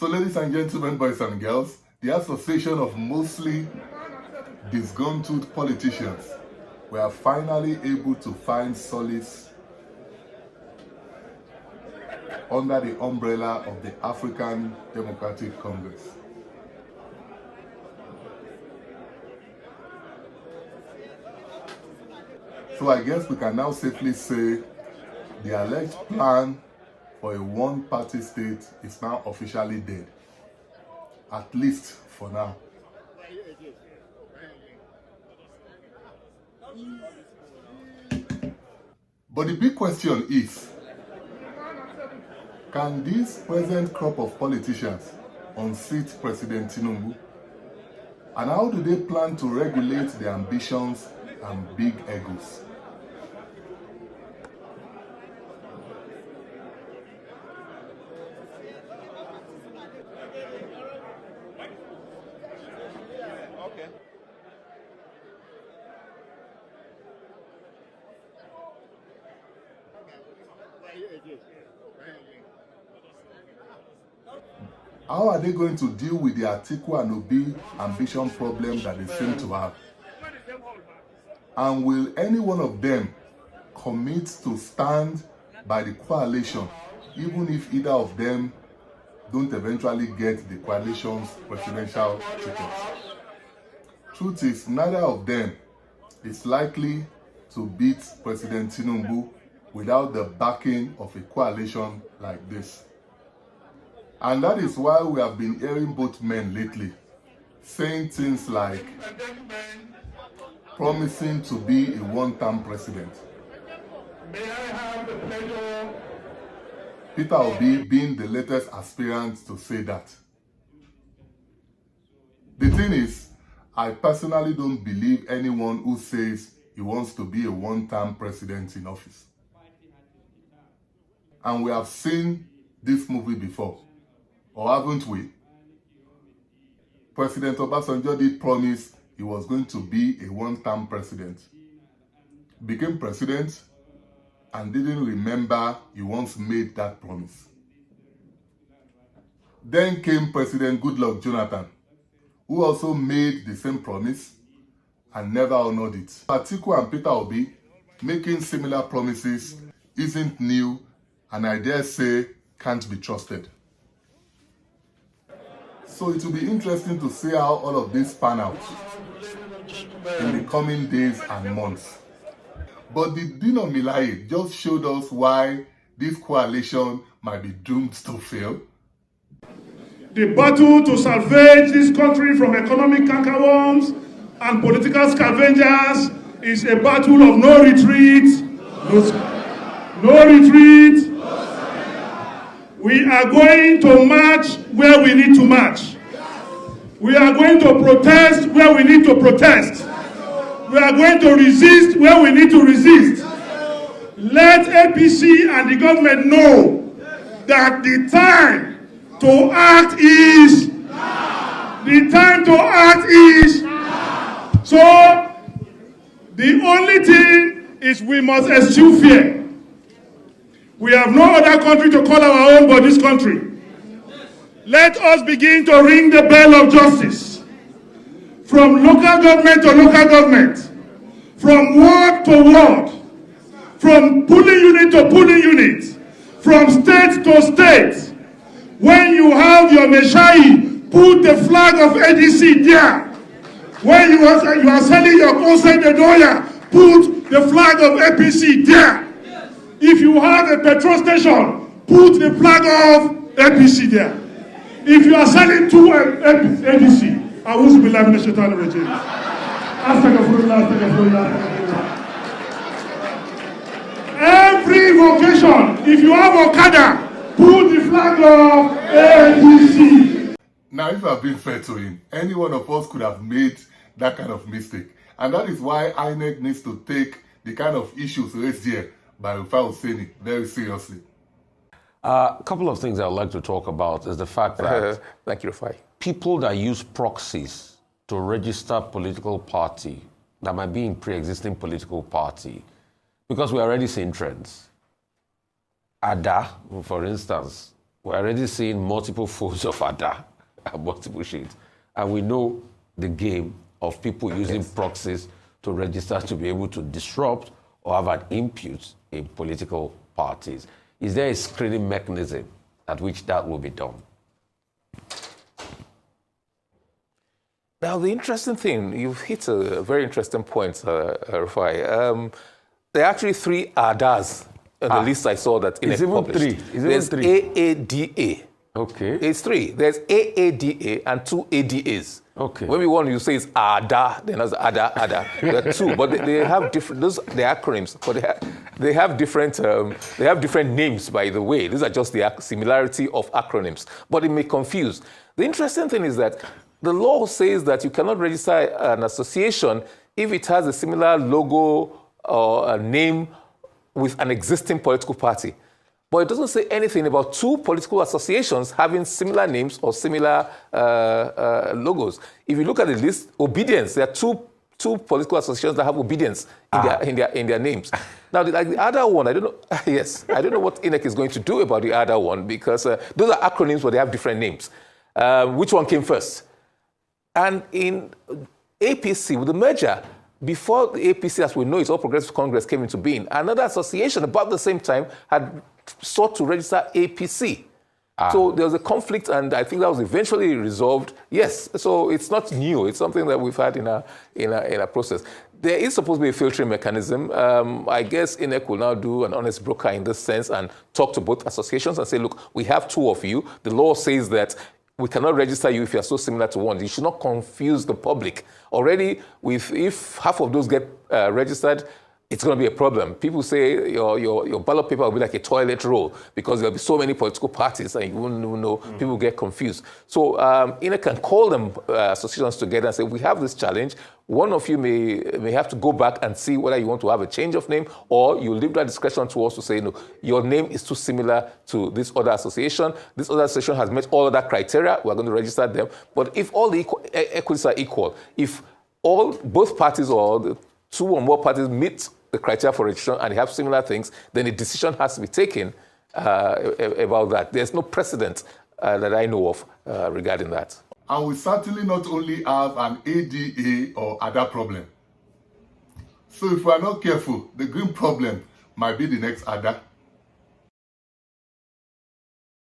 So ladies and gentlemen, boys and girls, the Association of Mostly Disgruntled Politicians were finally able to find solace under the umbrella of the African Democratic Congress. So I guess we can now safely say the alleged plan for a one-party state is now officially dead, at least for now. But the big question is, can this present crop of politicians unseat President Tinubu? And how do they plan to regulate their ambitions and big egos? How are they going to deal with the Atiku and Obi ambition problem that they seem to have? And will any one of them commit to stand by the coalition, even if either of them don't eventually get the coalition's presidential tickets? Truth is, neither of them is likely to beat President Tinubu without the backing of a coalition like this. And that is why we have been hearing both men lately saying things like promising to be a one-term president. May I have the pleasure? Peter Obi being the latest aspirant to say that. The thing is, I personally don't believe anyone who says he wants to be a one-term president in office. And we have seen this movie before. Or haven't we? President Obasanjo did promise he was going to be a one-term president. Became president and didn't remember he once made that promise. Then came President Goodluck Jonathan, who also made the same promise and never honored it. Atiku and Peter Obi making similar promises isn't new, and I dare say can't be trusted. So it will be interesting to see how all of this pan out in the coming days and months. But the Dino Melaye just showed us why this coalition might be doomed to fail. The battle to salvage this country from economic cankerworms and political scavengers is a battle of no retreat. No retreat. We are going to march where we need to march. We are going to protest where we need to protest. We are going to resist where we need to resist. Let APC and the government know that the time to act is now. The time to act is now. So the only thing is we must eschew fear. We have no other country to call our own but this country. Let us begin to ring the bell of justice. From local government to local government. From ward to ward. From polling unit to polling unit. From state to state. When you have your Melaye, put the flag of ADC there. When you are selling your Conseil de Doya, put the flag of APC there. If you have a petrol station, put the flag of APC there. If you are selling to APC, I will be living in the Shaitan regime. Every vocation, if you have Okada, put the flag of APC. Now, if I've been fair to him, any one of us could have made that kind of mistake. And that is why INEC needs to take the kind of issues raised here by Rufai Hussaini very seriously. A couple of things I'd like to talk about is the fact that thank you, Rufai. People that use proxies to register political party that might be in pre-existing political party, because we're already seeing trends. ADA, for instance, We're already seeing multiple folds of ADA and multiple shades. And we know the game of people using proxies to register to be able to disrupt or have an input in political parties. Is there a screening mechanism at which that will be done? Now, the interesting thing, you've hit a very interesting point, Rufai. There are actually 3 ADAs on the list I saw that It's even published. 3. There's AADA. Okay. It's 3. There's AADA and 2 ADAs. Okay. When we want to say it's ADA, then that's ADA. There are 2, but they have different. Those are the acronyms, but they have different names. By the way, these are just the similarity of acronyms, but it may confuse. The interesting thing is that the law says that you cannot register an association if it has a similar logo or a name with an existing political party. But it doesn't say anything about 2 political associations having similar names or similar logos. If you look at the list, obedience, there are two political associations that have obedience in their names. Now, the other one, I don't know. Yes, I don't know what INEC is going to do about the other one, because those are acronyms, but they have different names. Which one came first? And in APC, with the merger, before the APC, as we know, it's All Progressive Congress, came into being, another association about the same time had sought to register APC. So there was a conflict, and I think that was eventually resolved. Yes, so it's not new. It's something that we've had in a process. There is supposed to be a filtering mechanism. I guess INEC will now do an honest broker in this sense and talk to both associations and say, look, we have 2 of you. The law says that we cannot register you if you're so similar to one. You should not confuse the public. Already, if half of those get registered, it's going to be a problem. People say your ballot paper will be like a toilet roll because there'll be so many political parties and you wouldn't even know. People get confused. So INEC can call them associations together and say, we have this challenge. One of you may have to go back and see whether you want to have a change of name, or you leave that discretion to us to say, no, your name is too similar to this other association. This other association has met all other criteria. We're going to register them. But if all the equities are equal, if both parties or the 2 or more parties meet the criteria for registration and they have similar things, then a decision has to be taken about that. There's no precedent that I know of regarding that. And we certainly not only have an ADA or ADA problem. So if we are not careful, the green problem might be the next ADA.